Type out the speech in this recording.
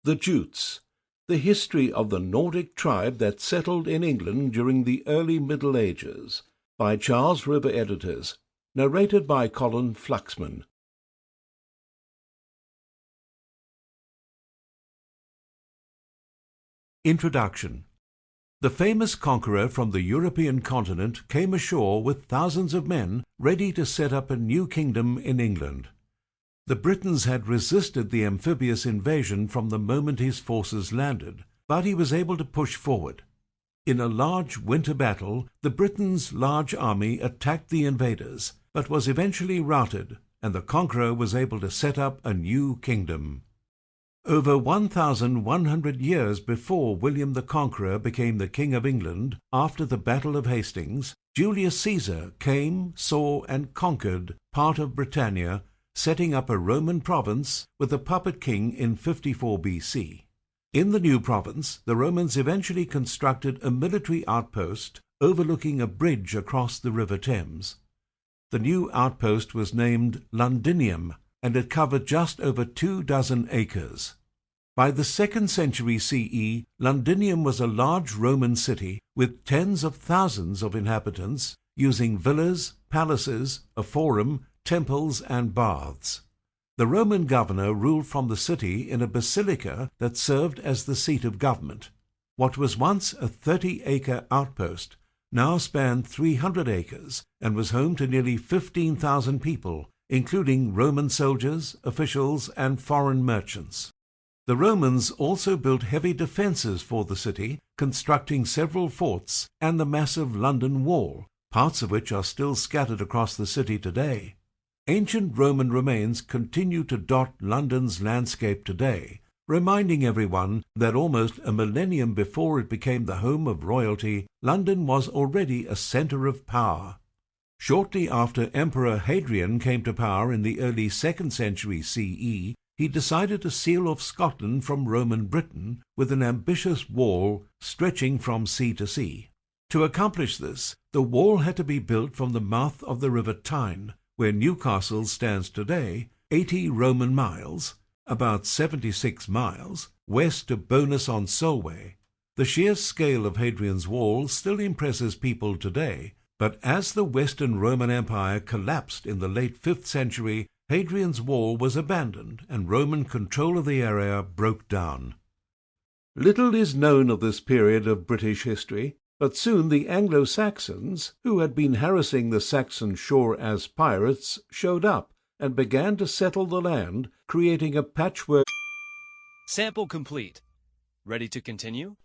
The Jutes, the history of the Nordic tribe that settled in England during the early Middle Ages, by Charles River Editors, narrated by Colin Fluxman. Introduction. The famous conqueror from the European continent came ashore with thousands of men ready to set up a new kingdom in England. The Britons had resisted the amphibious invasion from the moment his forces landed, but he was able to push forward. In a large winter battle, the Britons' large army attacked the invaders, but was eventually routed, and the conqueror was able to set up a new kingdom. Over 1,100 years before William the Conqueror became the King of England, after the Battle of Hastings, Julius Caesar came, saw, and conquered part of Britannia, setting up a Roman province with a puppet king in 54 BC. In the new province, the Romans eventually constructed a military outpost overlooking a bridge across the River Thames. The new outpost was named Londinium, and it covered just over 24 acres. By the 2nd century CE, Londinium was a large Roman city with tens of thousands of inhabitants, using villas, palaces, a forum, temples, and baths. The Roman governor ruled from the city in a basilica that served as the seat of government. What was once a 30-acre outpost now spanned 300 acres and was home to nearly 15,000 people, including Roman soldiers, officials, and foreign merchants. The Romans also built heavy defences for the city, constructing several forts and the massive London Wall, parts of which are still scattered across the city today. Ancient Roman remains continue to dot London's landscape today, reminding everyone that almost a millennium before it became the home of royalty, London was already a centre of power. Shortly after Emperor Hadrian came to power in the early 2nd century CE, he decided to seal off Scotland from Roman Britain with an ambitious wall stretching from sea to sea. To accomplish this, the wall had to be built from the mouth of the River Tyne, where Newcastle stands today, 80 Roman miles, about 76 miles, west of Bowness-on-Solway. The sheer scale of Hadrian's wall still impresses people today, but as the Western Roman Empire collapsed in the late 5th century, Hadrian's wall was abandoned and Roman control of the area broke down. Little is known of this period of British history, but soon the Anglo-Saxons, who had been harassing the Saxon shore as pirates, showed up and began to settle the land, creating a patchwork. Sample complete. Ready to continue?